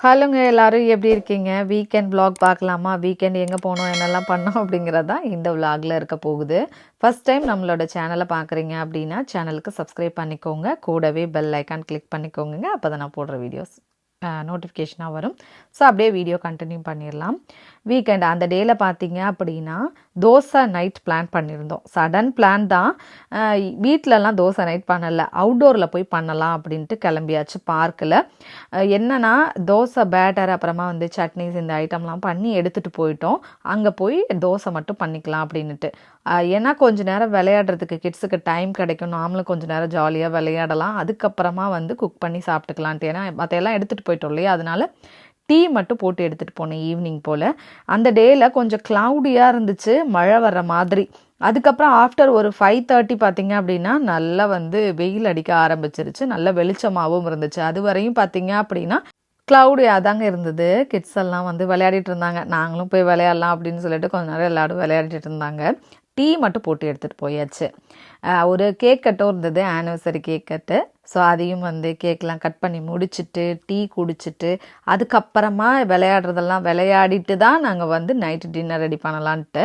ஹலோங்க எல்லாரும் எப்படி இருக்கீங்க? வீக்கெண்ட் vlog பார்க்கலாமா? வீக்கெண்ட் எங்கே போனோம், என்னெல்லாம் பண்ணோம் அப்படிங்கிறது தான் இந்த vlogல இருக்க போகுது. ஃபர்ஸ்ட் டைம் நம்மளோட சேனலை பார்க்குறீங்க அப்படின்னா சேனலுக்கு சப்ஸ்கிரைப் பண்ணிக்கோங்க. கூடவே பெல் ஐக்கான் கிளிக் பண்ணிக்கோங்க. அப்போ தான் நான் போடுற வீடியோஸ் நோட்டிஃபிகேஷனாக வரும். ஸோ அப்படியே வீடியோ கண்டினியூ பண்ணிடலாம். வீக்கெண்ட் அந்த டேயில் பார்த்தீங்க அப்படின்னா தோசை நைட் பிளான் பண்ணியிருந்தோம். சடன் பிளான் தான். வீட்டிலலாம் தோசை நைட் பண்ணலை, அவுட்டோரில் போய் பண்ணலாம் அப்படின்ட்டு கிளம்பியாச்சு பார்க்கில். என்னென்னா தோசை பேட்டர் அப்புறமா வந்து சட்னிஸ் இந்த ஐட்டம்லாம் பண்ணி எடுத்துகிட்டு போயிட்டோம். அங்கே போய் தோசை மட்டும் பண்ணிக்கலாம் அப்படின்ட்டு. ஏன்னா கொஞ்சம் நேரம் விளையாடுறதுக்கு கிட்ஸுக்கு டைம் கிடைக்கும், நாமளும் கொஞ்சம் நேரம் ஜாலியாக விளையாடலாம், அதுக்கப்புறமா வந்து குக் பண்ணி சாப்பிட்டுக்கலான்ட்டு. ஏன்னா மற்றையெல்லாம் எடுத்துகிட்டு போயிட்டோம் இல்லையா, அதனால் டீ மட்டும் போட்டு எடுத்துகிட்டு போனேன் ஈவினிங் போல். அந்த டேயில் கொஞ்சம் க்ளவுடியாக இருந்துச்சு, மழை வர்ற மாதிரி. அதுக்கப்புறம் ஆஃப்டர் ஒரு 5:30 பார்த்தீங்க அப்படின்னா நல்லா வந்து வெயில் அடிக்க ஆரம்பிச்சிருச்சு, நல்ல வெளிச்சமாகவும் இருந்துச்சு. அது வரையும் பார்த்தீங்க அப்படின்னா க்ளவுடியாக தாங்க இருந்தது. கிட்ஸ் எல்லாம் வந்து விளையாடிட்டு இருந்தாங்க, நாங்களும் போய் விளையாடலாம் அப்படின்னு சொல்லிட்டு கொஞ்ச நேரம் எல்லாரும் விளையாடிட்டு இருந்தாங்க. டீ மட்டும் போட்டு எடுத்துகிட்டு போயாச்சு. ஒரு கேக் கட்டும் இருந்தது, ஆனிவர்சரி கேக் கட்டு. ஸோ அதையும் வந்து கேக்கெலாம் கட் பண்ணி முடிச்சுட்டு டீ குடிச்சிட்டு அதுக்கப்புறமா விளையாடுறதெல்லாம் விளையாடிட்டு தான் நாங்கள் வந்து நைட்டு டின்னர் ரெடி பண்ணலான்ட்டு.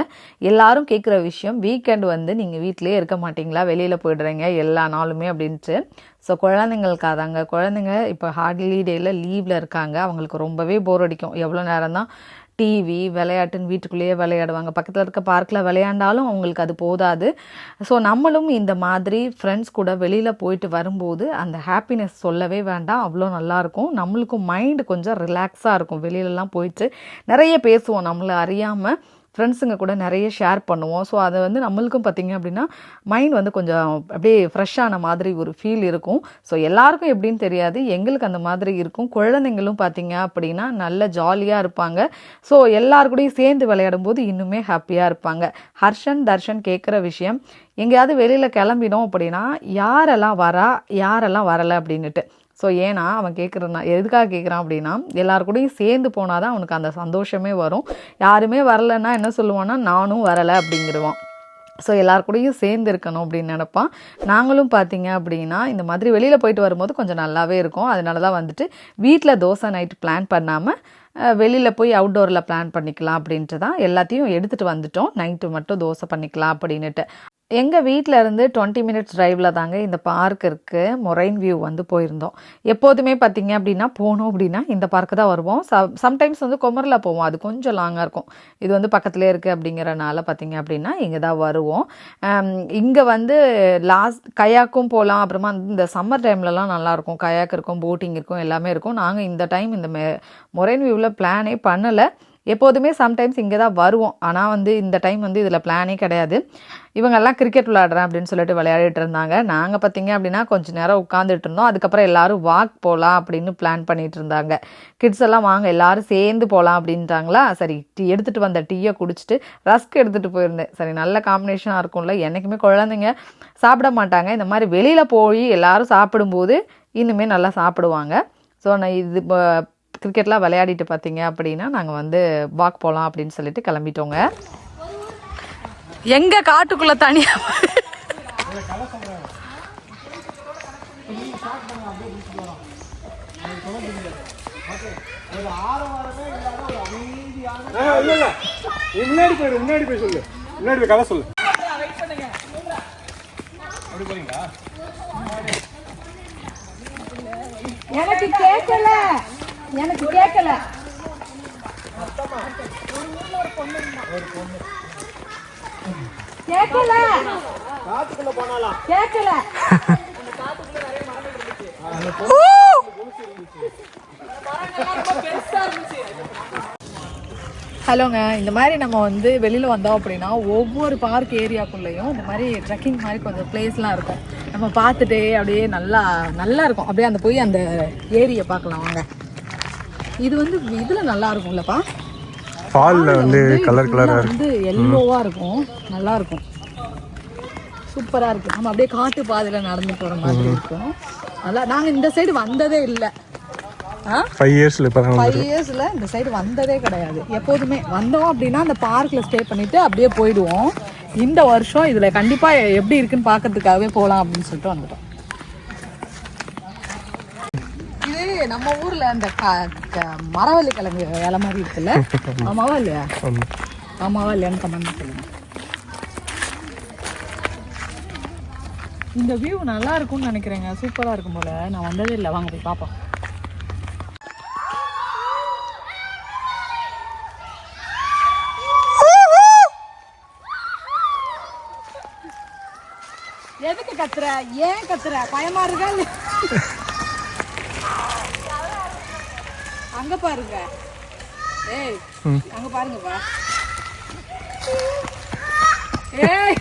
எல்லாரும் கேட்குற விஷயம், வீக்கெண்ட் வந்து நீங்கள் வீட்டிலே இருக்க மாட்டிங்களா, வெளியில் போய்டுறீங்க எல்லா நாளுமே அப்படின்ட்டு. ஸோ குழந்தைங்களுக்காக தாங்க. குழந்தைங்க இப்போ ஹாலிடேயில் லீவில் இருக்காங்க, அவங்களுக்கு ரொம்பவே போர் அடிக்கும். எவ்வளோ நேரம் தான் டிவி விளையாட்டுன்னு வீட்டுக்குள்ளேயே விளையாடுவாங்க. பக்கத்தில் இருக்க பார்க்கில் விளையாண்டாலும் அவங்களுக்கு அது போதாது. ஸோ நம்மளும் இந்த மாதிரி ஃப்ரெண்ட்ஸ் கூட வெளியில் போயிட்டு வரும்போது அந்த ஹாப்பினஸ் சொல்லவே வேண்டாம், அவ்வளோ நல்லாயிருக்கும். நம்மளுக்கும் மைண்டு கொஞ்சம் ரிலாக்ஸாக இருக்கும். வெளியிலலாம் போயிட்டு நிறைய பேசுவோம், நம்மளை அறியாமல் ஃப்ரெண்ட்ஸுங்க கூட நிறைய ஷேர் பண்ணுவோம். ஸோ அதை வந்து நம்மளுக்கும் பார்த்திங்க அப்படின்னா மைண்ட் வந்து கொஞ்சம் அப்படியே ஃப்ரெஷ்ஷான மாதிரி ஒரு ஃபீல் இருக்கும். ஸோ எல்லாருக்கும் எப்படின்னு தெரியாது, எங்களுக்கு அந்த மாதிரி இருக்கும். குழந்தைங்களும் பார்த்திங்க அப்படின்னா நல்ல ஜாலியாக இருப்பாங்க. ஸோ எல்லாருக்கூடையும் சேர்ந்து விளையாடும் போது இன்னுமே ஹாப்பியாக இருப்பாங்க. ஹர்ஷன் தர்ஷன் கேட்குற விஷயம், எங்கேயாவது வெளியில் கிளம்பினோம் அப்படின்னா யாரெல்லாம் வரா யாரெல்லாம் வரலை அப்படின்னுட்டு. ஸோ ஏன்னா அவன் கேட்குறான், எதுக்காக கேட்குறான் அப்படின்னா எல்லாருக்கூடையும் சேர்ந்து போனால் தான் அவனுக்கு அந்த சந்தோஷமே வரும். யாருமே வரலைன்னா என்ன சொல்லுவான்னா நானும் வரலை அப்படிங்கிடுவான். ஸோ எல்லாருக்கூடையும் சேர்ந்து இருக்கணும் அப்படின்னு நினப்பான். நாங்களும் பார்த்தீங்க அப்படின்னா இந்த மாதிரி வெளியில் போயிட்டு வரும்போது கொஞ்சம் நல்லாவே இருக்கும். அதனால தான் வந்துட்டு வீட்டில் தோசை நைட்டு பிளான் பண்ணாமல் வெளியில் போய் அவுட்டோரில் பிளான் பண்ணிக்கலாம் அப்படின்ட்டு தான் எல்லாத்தையும் எடுத்துகிட்டு வந்துட்டோம். நைட்டு மட்டும் தோசை பண்ணிக்கலாம் அப்படின்ட்டு. எங்கள் வீட்டில் இருந்து 20 மினிட்ஸ் ட்ரைவில் தாங்க இந்த பார்க் இருக்குது. மொரைன் வியூ வந்து போயிருந்தோம். எப்போதுமே பார்த்திங்க அப்படின்னா போனோம் அப்படின்னா இந்த பார்க்கு தான் வருவோம். சம்டைம்ஸ் வந்து குமரில் போவோம், அது கொஞ்சம் லாங்காக இருக்கும். இது வந்து பக்கத்துலேயே இருக்குது அப்படிங்கிறனால பார்த்திங்க அப்படின்னா இங்கே தான் வருவோம். இங்கே வந்து கயாக்கும் போகலாம். அப்புறமா இந்த சம்மர் டைம்லலாம் நல்லாயிருக்கும், கயாக் இருக்கும், போட்டிங் இருக்கும், எல்லாமே இருக்கும். நாங்கள் இந்த டைம் இந்த மொரைன் வியூவில் பிளானே பண்ணலை. எப்போதுமே சம்டைம்ஸ் இங்கே தான் வருவோம், ஆனால் வந்து இந்த டைம் வந்து இதில் பிளானே கிடையாது. இவங்கெல்லாம் கிரிக்கெட் விளையாடுறேன் அப்படின்னு சொல்லிட்டு விளையாடிட்டு இருந்தாங்க. நாங்கள் பார்த்திங்க அப்படின்னா கொஞ்சம் நேரம் உட்காந்துட்டு இருந்தோம். அதுக்கப்புறம் எல்லோரும் வாக் போகலாம் அப்படின்னு பிளான் பண்ணிட்டு இருந்தாங்க. கிட்ஸ் எல்லாம் வாங்க எல்லோரும் சேர்ந்து போகலாம் அப்படின்ட்டாங்களா. சரி, டீ எடுத்துகிட்டு வந்த டீயை குடிச்சிட்டு ரஸ்க் எடுத்துகிட்டு போயிருந்தேன். சரி, நல்ல காம்பினேஷனாக இருக்கும்ல. என்றைக்குமே குழந்தைங்க சாப்பிட மாட்டாங்க, இந்த மாதிரி வெளியில் போய் எல்லோரும் சாப்பிடும்போது இன்னுமே நல்லா சாப்பிடுவாங்க. ஸோ நான் இது கிரிக்கெட்லாம் விளையாடிட்டு பார்த்தீங்க அப்படின்னா நாங்கள் வந்து வாக் போகலாம் அப்படின்னு சொல்லிட்டு கிளம்பிட்டோங்க. எங்க காட்டுக்குள்ள தனியா முன்னாடி போய் சொல்லு, முன்னாடி போய் கதை சொல்லு. எனக்கு கேட்கல, எனக்கு கேட்கல. கேட்கல, காட்டுக்குள்ள போனாலாம் கேட்கல. ஹலோங்க, இந்த மாதிரி நம்ம வந்து வெளியில் வந்தோம் அப்படின்னா ஒவ்வொரு பார்க் ஏரியாக்குள்ளேயும் இந்த மாதிரி ட்ரெக்கிங் மாதிரி கொஞ்சம் பிளேஸ்லாம் இருக்கும். நம்ம பார்த்துட்டே அப்படியே நல்லா இருக்கும். அப்படியே அந்த போய் அந்த ஏரியை பார்க்கலாம் வாங்க. இது வந்து இதில் நல்லா இருக்கும்லப்பா, ஃபால்ல வந்து கலர் கலராக வந்து எல்லோவாக இருக்கும், நல்லா இருக்கும், சூப்பராக இருக்கும். நம்ம அப்படியே காட்டு பாதையில் நடந்து போகிற மாதிரி இருக்கும். நல்லா. நாங்கள் இந்த சைடு வந்ததே இல்லை. 5 இயர்ஸில் இந்த சைடு வந்ததே கிடையாது. எப்போதுமே வந்தோம் அப்படின்னா அந்த பார்க்கில் ஸ்டே பண்ணிவிட்டு அப்படியே போயிடுவோம். இந்த வருஷம் இதில் கண்டிப்பாக எப்படி இருக்குன்னு பார்க்கறதுக்காகவே போகலாம் அப்படின்னு சொல்லிட்டு வந்துட்டோம். இது நம்ம ஊர்ல அந்த மரவள்ளி கிழங்கு இலை மாதிரி இருக்குல்ல, ஆமாவா இல்லையா? ஆமாவா இல்லையான்னு கமெண்ட் சொல்லுங்க. இந்த வியூ நல்லா இருக்கும்னு நினைக்கிறேங்க. சூப்பரா இருக்கும் போல. நான் வந்ததே இல்லை, வாங்க போய் பார்ப்போம். எதுக்கு கத்துற? ஏன் கத்துற? பயமா இருக்கா? அங்க பாருங்க. ஏய், அங்க பாருங்கப்பா. ஏய்,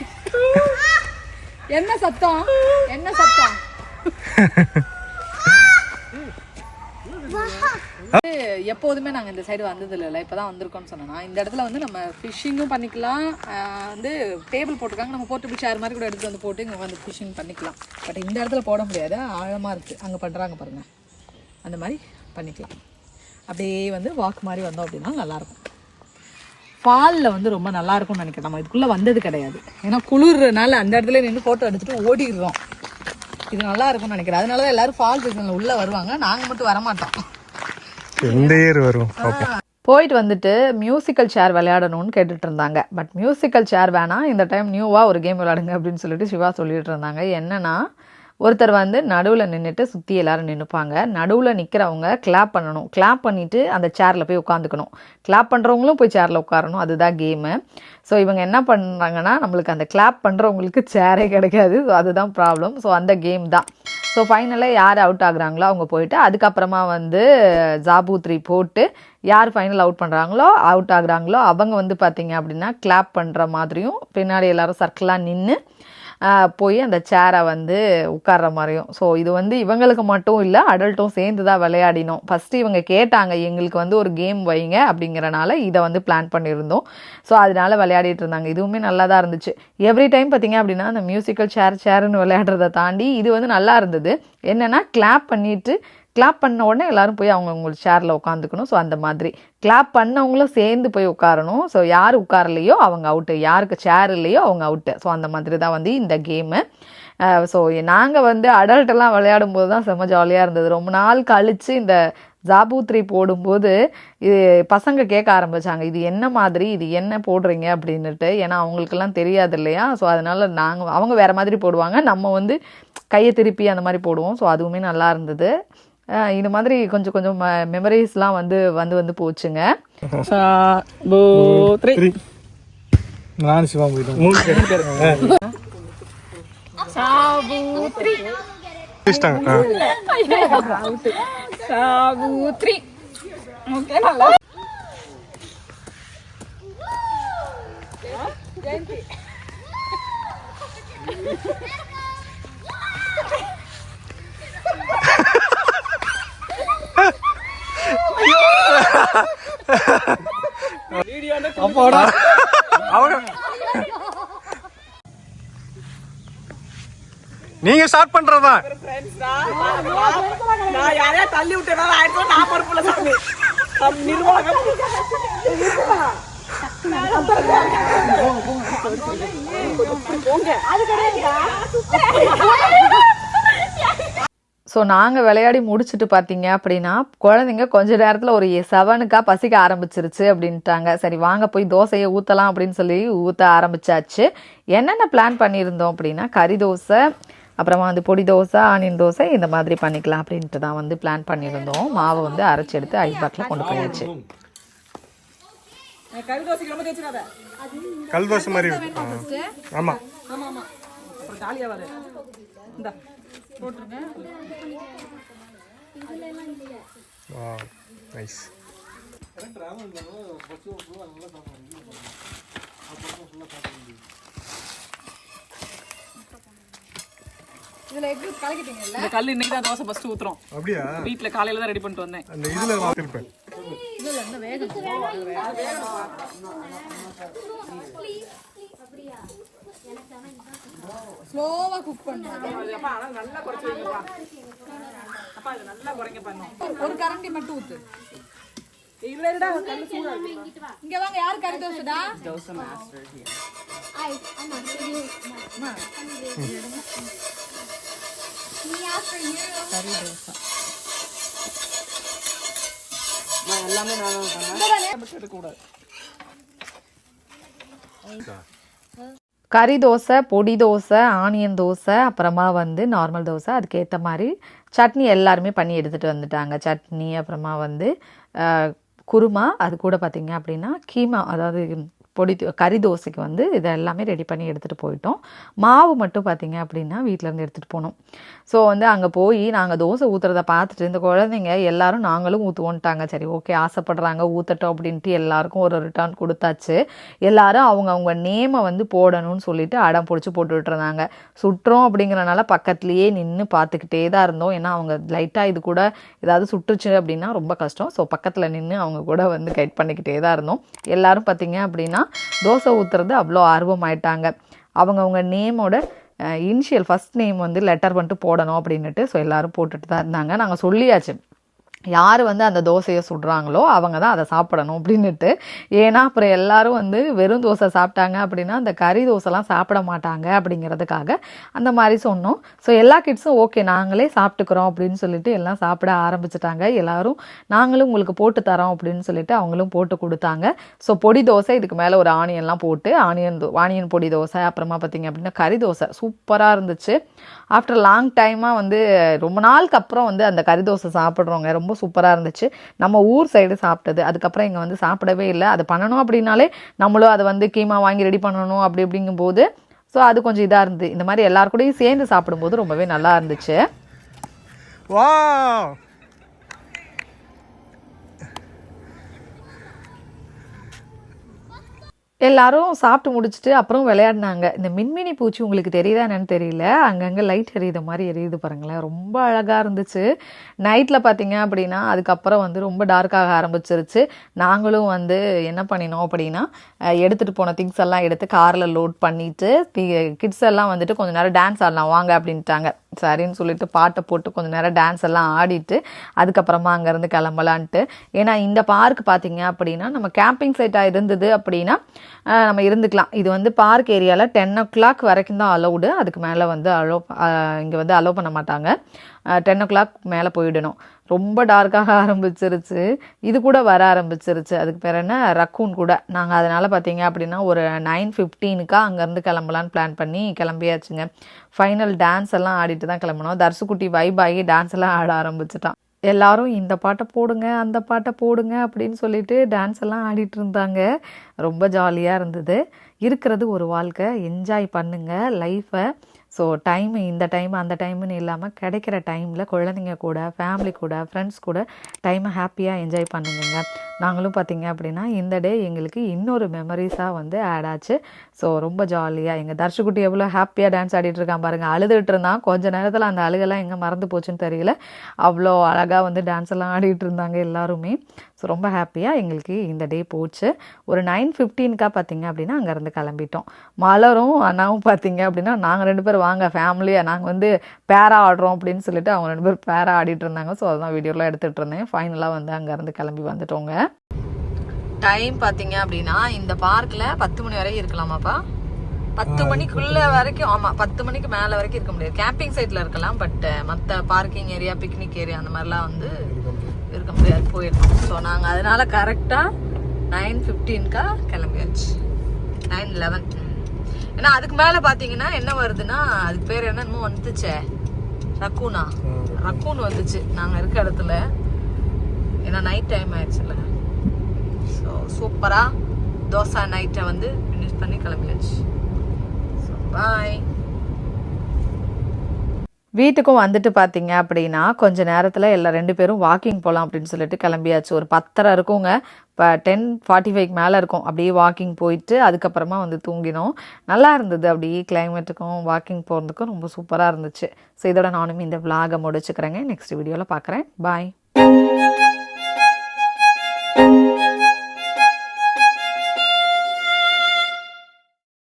என்ன சத்தம்? என்ன சத்தம்? எப்போதுமே நாங்கள் இந்த சைடு வந்தது இல்லை, இப்போதான் வந்திருக்கோம்னு சொன்னோன்னா. இந்த இடத்துல வந்து நம்ம ஃபிஷ்ஷிங்கும் பண்ணிக்கலாம். வந்து டேபிள் போட்டிருக்காங்க, நம்ம போர்ட்டபிள் சேர் மாதிரி கூட எடுத்து வந்து போட்டு இங்கே வந்து ஃபிஷ்ஷிங் பண்ணிக்கலாம். பட் இந்த இடத்துல போட முடியாது, ஆழமாக இருக்குது. அங்கே பண்ணுறாங்க பாருங்கள், அந்த மாதிரி பண்ணிக்கலாம். அப்படியே வந்து வாக் மாதிரி வந்தோம் அப்படின்னா நல்லாயிருக்கும். ஃபாலில் வந்து ரொம்ப நல்லாயிருக்கும்னு நினைக்கிறேன். நம்ம இதுக்குள்ளே வந்தது கிடையாது, ஏன்னா குளிர்னால அந்த இடத்துல நின்று ஃபோட்டோ எடுத்துகிட்டு ஓடிடுறோம். இது நல்லா இருக்கும்னு நினைக்கிறேன். அதனால தான் எல்லோரும் ஃபால் சீசனில் உள்ளே வருவாங்க, நாங்கள் மட்டும் வரமாட்டோம். எந்த இயர் வரும்? போயிட்டு வந்துட்டு மியூசிக்கல் சேர் விளையாடணும்னு கேட்டுட்டு இருந்தாங்க. பட் மியூசிக்கல் சேர் வேணாம், இந்த டைம் நியூவாக ஒரு கேம் விளையாடுங்க அப்படின்னு சொல்லிட்டு சிவா சொல்லிட்டு இருந்தாங்க. என்னன்னா, ஒருத்தர் வந்து நடுவில் நின்றுட்டு சுற்றி எல்லோரும் நின்றுப்பாங்க. நடுவில் நிற்கிறவங்க கிளாப் பண்ணணும். கிளாப் பண்ணிவிட்டு அந்த சேரில் போய் உட்காந்துக்கணும். கிளாப் பண்ணுறவங்களும் போய் சேரில் உட்காரணும். அதுதான் கேமு. ஸோ இவங்க என்ன பண்ணுறாங்கன்னா, நம்மளுக்கு அந்த கிளாப் பண்ணுறவங்களுக்கு சேரே கிடைக்காது. ஸோ அதுதான் ப்ராப்ளம். ஸோ அந்த கேம் தான். ஸோ ஃபைனலாக யார் அவுட் ஆகுறாங்களோ அவங்க போயிட்டு, அதுக்கப்புறமா வந்து ஜாபு 3 போட்டு யார் ஃபைனல் அவுட் ஆகுறாங்களோ அவங்க வந்து பார்த்திங்க அப்படின்னா கிளாப் பண்ணுற மாதிரியும், பின்னாடி எல்லோரும் சர்க்கிளாக நின்று போய் அந்த சேரை வந்து உட்கார்ற மாதிரியும். ஸோ இது வந்து இவங்களுக்கு மட்டும் இல்லை, அடல்ட்டும் சேர்ந்து தான் விளையாடினோம். ஃபஸ்ட்டு இவங்க கேட்டாங்க, எங்களுக்கு வந்து ஒரு கேம் வைங்க அப்படிங்கிறனால இதை வந்து பிளான் பண்ணியிருந்தோம். ஸோ அதனால விளையாடிட்டு இருந்தாங்க. இதுவுமே நல்லா தான் இருந்துச்சு. எவ்ரி டைம் பார்த்திங்க அப்படின்னா அந்த மியூசிக்கல் சேர்னு விளையாடுறதை தாண்டி இது வந்து நல்லா இருந்தது. என்னென்னா, கிளாப் பண்ண உடனே எல்லோரும் போய் அவங்க சேரில் உட்காந்துக்கணும். ஸோ அந்த மாதிரி கிளாப் பண்ணவங்களும் சேர்ந்து போய் உட்காரணும். ஸோ யார் உட்காரலையோ அவங்க அவுட்டு, யாருக்கு சேர் இல்லையோ அவங்க அவுட்டு. ஸோ அந்த மாதிரி தான் வந்து இந்த கேமு. ஸோ நாங்கள் வந்து அடல்ட்டெல்லாம் விளையாடும் போது தான் செம்ம ஜாலியாக இருந்தது. ரொம்ப நாள் கழித்து இந்த ஜாபு 3 போடும்போது இது பசங்க கேட்க ஆரம்பித்தாங்க, இது என்ன மாதிரி, இது என்ன போடுறீங்க அப்படின்னுட்டு. ஏன்னா அவங்களுக்கெல்லாம் தெரியாது இல்லையா. ஸோ அதனால் அவங்க வேறு மாதிரி போடுவாங்க, நம்ம வந்து கையை திருப்பி அந்த மாதிரி போடுவோம். ஸோ அதுவுமே நல்லா இருந்தது. இது மாதிரி கொஞ்சம் கொஞ்சம் மெமரிஸ்லாம் வந்து போச்சுங்க. நான் சிவா போயிட்டோம். நீங்க ஸ்டார்ட் பண்றதா? நான் யாரையா தள்ளி விட்டேனா ஆயிரத்தி நான் பொறுப்புல சாமி நிர்வாகம். ஸோ நாங்கள் விளையாடி முடிச்சுட்டு பார்த்தீங்க அப்படின்னா, குழந்தைங்க கொஞ்ச நேரத்தில் ஒரு 7க்கா பசிக்க ஆரம்பிச்சிருச்சு அப்படின்ட்டாங்க. சரி வாங்க போய் தோசையை ஊற்றலாம் அப்படின்னு சொல்லி ஊற்ற ஆரம்பிச்சாச்சு. என்னென்ன பிளான் பண்ணியிருந்தோம் அப்படின்னா, கறி தோசை, அப்புறமா வந்து பொடி தோசை, ஆனியன் தோசை, இந்த மாதிரி பண்ணிக்கலாம் அப்படின்ட்டு தான் வந்து பிளான் பண்ணியிருந்தோம். மாவை வந்து அரைச்சி எடுத்து ஐஸ் பாட்டில் கொண்டு போயாச்சு. கல் தோசை மாதிரி. ஆமா ஆமா ஜாலியா வர இந்த போட்டுருங்க. Wow nice. இதுல எக் கலக்கிட்டீங்கல்ல? இந்த கல் இன்னைக்கு தான் தோசை ஃபர்ஸ்ட் ஊத்துறோம். அப்படியே வீட்ல காலையில தான் ரெடி பண்ணிட்டு வந்தேன். அந்த இதுல வாத்திருப்பேன். இதுல என்ன வேகம்? ஸ்லோவா குக் பண்ணுங்க. அப்பா நல்லா குறைச்சு வைங்கப்பா. அப்பா இது நல்லா குறைங்க பண்ணுங்க. ஒரு கரண்டி மட்டும் ஊத்து. இல்லடா கல்லு சூடா இருக்கு. இங்க வாங்க, யார் கறி தோசைடா? Dosa master here. கறி தோசை. எல்லாமே நான் தான் பண்ணேன் எடுக்கக்கூடாது. கறி தோசை, பொடி தோசை, ஆனியன் தோசை, அப்புறமா வந்து நார்மல் தோசை, அதுக்கேற்ற மாதிரி சட்னி எல்லாருமே பண்ணி எடுத்துகிட்டு வந்துட்டாங்க. சட்னி, அப்புறமா வந்து குருமா, அது கூட பார்த்திங்க அப்படின்னா கீமா, அதாவது கறி தோசைக்கு வந்து இதை எல்லாமே ரெடி பண்ணி எடுத்துகிட்டு போயிட்டோம். மாவு மட்டும் பார்த்திங்க அப்படின்னா வீட்டிலேருந்து எடுத்துகிட்டு போனோம். ஸோ வந்து அங்கே போய் நாங்கள் தோசை ஊற்றுறத பார்த்துட்டு இந்த குழந்தைங்க எல்லாரும் நாங்களும் ஊற்றுவோன்ட்டாங்க. சரி ஓகே, ஆசைப்படுறாங்க ஊற்றட்டும் அப்படின்ட்டு எல்லாருக்கும் ஒரு ரிட்டர்ன் கொடுத்தாச்சு. எல்லாரும் அவங்க நேமை வந்து போடணும்னு சொல்லிட்டு அடம் பிடிச்சி போட்டுக்கிட்டு இருந்தாங்க. சுட்டுறோம் அப்படிங்கிறனால பக்கத்துலேயே நின்று பார்த்துக்கிட்டே தான் இருந்தோம். ஏன்னா அவங்க லைட்டாக இது கூட ஏதாவது சுட்டுச்சு அப்படின்னா ரொம்ப கஷ்டம். ஸோ பக்கத்தில் நின்று அவங்க கூட வந்து கைட் பண்ணிக்கிட்டே தான் இருந்தோம். எல்லோரும் பார்த்திங்க அப்படின்னா தோசை ஊற்றுறது அவ்வளோ ஆர்வமாயிட்டாங்க. அவங்கவுங்க நேமோட இனிஷியல் ஃபஸ்ட் நேம் வந்து லெட்டர் பண்ணிட்டு போடணும் அப்படின்னுட்டு. ஸோ எல்லோரும் போட்டுட்டு தான் இருந்தாங்க. நாங்கள் சொல்லியாச்சு, யார் வந்து அந்த தோசையை சுடுறாங்களோ அவங்க தான் அதை சாப்பிடணும் அப்படின்னுட்டு. ஏன்னா அப்புறம் எல்லோரும் வந்து வெறும் தோசை சாப்பிட்டாங்க அப்படின்னா அந்த கறி தோசைலாம் சாப்பிட மாட்டாங்க அப்படிங்கிறதுக்காக அந்த மாதிரி சொன்னோம். ஸோ எல்லா கிட்ஸும் ஓகே நாங்களே சாப்பிட்டுக்கிறோம் அப்படின்னு சொல்லிட்டு எல்லாம் சாப்பிட ஆரம்பிச்சிட்டாங்க. எல்லோரும் நாங்களும் உங்களுக்கு போட்டு தரோம் அப்படின்னு சொல்லிட்டு அவங்களும் போட்டு கொடுத்தாங்க. ஸோ பொடி தோசை, இதுக்கு மேலே ஒரு ஆனியன்லாம் போட்டு ஆனியன் பொடி தோசை, அப்புறமா பார்த்திங்க அப்படின்னா கறி தோசை சூப்பராக இருந்துச்சு. ஆஃப்டர் லாங் டைமாக வந்து ரொம்ப நாளுக்கு அப்புறம் வந்து அந்த கறி தோசை சாப்பிட்றோங்க. ரொம்ப சூப்பராக இருந்துச்சு. நம்ம ஊர் சைடு சாப்பிட்டது, அதுக்கப்புறம் இங்கே வந்து சாப்பிடவே இல்லை. அது பண்ணணும் அப்படின்னாலே நம்மளும் அதை வந்து கீமா வாங்கி ரெடி பண்ணணும் அப்படிங்கும்போது ஸோ அது கொஞ்சம் இதாக இருந்தது. இந்த மாதிரி எல்லாருக்கூடையும் சேர்ந்து சாப்பிடும்போது ரொம்பவே நல்லா இருந்துச்சு. வாவ், எல்லாரும் சாப்பிட்டு முடிச்சுட்டு அப்புறம் விளையாடினாங்க. இந்த மின்மினி பூச்சி உங்களுக்கு தெரியுதா என்னன்னு தெரியல, அங்கங்கே லைட் எரியுத மாதிரி எரியுது பாருங்களேன், ரொம்ப அழகாக இருந்துச்சு. நைட்டில் பார்த்தீங்க அப்படின்னா அதுக்கப்புறம் வந்து ரொம்ப டார்க்காக ஆரம்பிச்சிருச்சு. நாங்களும் வந்து என்ன பண்ணினோம் அப்படின்னா எடுத்துகிட்டு போன திங்ஸ் எல்லாம் எடுத்து காரில் லோட் பண்ணிவிட்டு கிட்ஸ் எல்லாம் வந்துட்டு கொஞ்சம் நேரம் டான்ஸ் ஆடலாம் வாங்க அப்படின்ட்டாங்க. சரின்னு சொல்லிட்டு பாட்டை போட்டு கொஞ்சம் நேரம் டான்ஸ் எல்லாம் ஆடிட்டு அதுக்கப்புறமா அங்கேருந்து கிளம்பலான்ட்டு. ஏன்னா இந்த பார்க் பார்த்தீங்க அப்படின்னா நம்ம கேம்பிங் சைட்டாக இருந்தது அப்படின்னா நம்ம இருந்துக்கலாம். இது வந்து பார்க் ஏரியாவில் 10 o'clock வரைக்கும் தான் அலௌடு. அதுக்கு மேலே வந்து இங்கே வந்து அலோவ் பண்ண மாட்டாங்க. 10 o'clock மேலே போயிடணும். ரொம்ப டார்க்காக ஆரம்பிச்சிருச்சு. இது கூட வர ஆரம்பிச்சிருச்சு. அதுக்கு பேர் என்ன, ரக்கூன் கூட. நாங்கள் அதனால் பார்த்தீங்க அப்படின்னா ஒரு 9:15 அங்கேருந்து கிளம்பலான்னு பிளான் பண்ணி கிளம்பியாச்சுங்க. ஃபைனல் டான்ஸ் எல்லாம் ஆடிட்டு தான் கிளம்பணும். தர்சுக்குட்டி வைப் ஆகி டான்ஸ் எல்லாம் ஆட ஆரம்பிச்சிட்டான். எல்லாரும் இந்த பாட்டை போடுங்க அந்த பாட்டை போடுங்க அப்படின்னு சொல்லிட்டு டான்ஸ் எல்லாம் ஆடிட்டு இருந்தாங்க. ரொம்ப ஜாலியாக இருந்தது. இருக்கிறது ஒரு வாழ்க்கை, என்ஜாய் பண்ணுங்கள் லைஃப்பை. ஸோ இந்த டைம் அந்த டைம்னு இல்லாமல் கிடைக்கிற டைமில் குழந்தைங்க கூட, ஃபேமிலி கூட, ஃப்ரெண்ட்ஸ் கூட டைமை ஹாப்பியாக என்ஜாய் பண்ணுங்க. நாங்களும் பார்த்திங்க அப்படின்னா இந்த டே எங்களுக்கு இன்னொரு மெமரிஸாக வந்து ஆட் ஆச்சு. ஸோ ரொம்ப ஜாலியாக எங்கள் தர்ஷுக்குட்டி எவ்வளோ ஹாப்பியாக டான்ஸ் ஆடிட்டு இருக்கான் பாருங்கள். அழுதுகிட்டு இருந்தான். கொஞ்சம் நேரத்தில் அந்த அழுகெல்லாம் எங்கே மறந்து போச்சுன்னு தெரியல. அவ்வளோ அழகாக வந்து டான்ஸ் எல்லாம் ஆடிட்டு இருந்தாங்க எல்லாருமே. ஸோ ரொம்ப ஹாப்பியாக எங்களுக்கு இந்த டே போச்சு. ஒரு 9:15 பார்த்திங்க அப்படின்னா அங்கேருந்து கிளம்பிட்டோம். மலரும் அண்ணாவும் பார்த்திங்க அப்படின்னா நாங்கள் 2 பேர் வாங்க ஃபேமிலியாக நாங்கள் வந்து பேரா ஆடுறோம் அப்படின்னு சொல்லிட்டு அவங்க 2 பேர் பேரா ஆடிட்டு இருந்தாங்க. ஸோ அதுதான் வீடியோலாம் எடுத்துகிட்டு இருந்தேன். ஃபைனலாக வந்து அங்கேருந்து கிளம்பி வந்துட்டோங்க. டைம் பார்த்தீங்க அப்படின்னா இந்த பார்க்கில் 10 மணி வரைக்கும் இருக்கலாமாப்பா? 10 மணிக்குள்ள வரைக்கும், ஆமாம் 10 மணிக்கு மேலே வரைக்கும் இருக்க முடியாது. கேம்பிங் சைட்டில் இருக்கலாம், பட் மற்ற பார்க்கிங் ஏரியா, பிக்னிக் ஏரியா அந்த மாதிரிலாம் வந்து இருக்க முடியாது, போயிடணும். ஸோ நாங்கள் அதனால கரெக்டாக 9:15 கிளம்பியாச்சு. 9:11. ஏன்னா அதுக்கு மேலே பார்த்தீங்கன்னா என்ன வருதுன்னா, அதுக்கு பேர் என்னமோ வந்துச்சே, ரக்கூன் வந்துச்சு நாங்கள் இருக்க இடத்துல. ஏன்னா நைட் டைம் ஆயிடுச்சுல்ல. ஸோ சூப்பராக தோசை நைட்டை வந்து ஃபினிஷ் பண்ணி கிளம்பியாச்சு. So bye. வீட்டுக்கும் வந்துட்டு பார்த்தீங்க அப்படின்னா கொஞ்சம் நேரத்தில் எல்லாம் 2 பேரும் வாக்கிங் போகலாம் அப்படின்னு சொல்லிட்டு கிளம்பியாச்சு. ஒரு 10:30 இருக்குங்க. இப்போ 10:45 மேலே இருக்கும். அப்படியே வாக்கிங் போயிட்டு அதுக்கப்புறமா வந்து தூங்கினோம். நல்லா இருந்தது. அப்படியே கிளைமேட்டுக்கும் வாக்கிங் போகிறதுக்கும் ரொம்ப சூப்பராக இருந்துச்சு. ஸோ இதோட நானும் இந்த விலாகை முடிச்சுக்கிறேங்க. நெக்ஸ்ட் வீடியோவில் பார்க்குறேன். பாய்.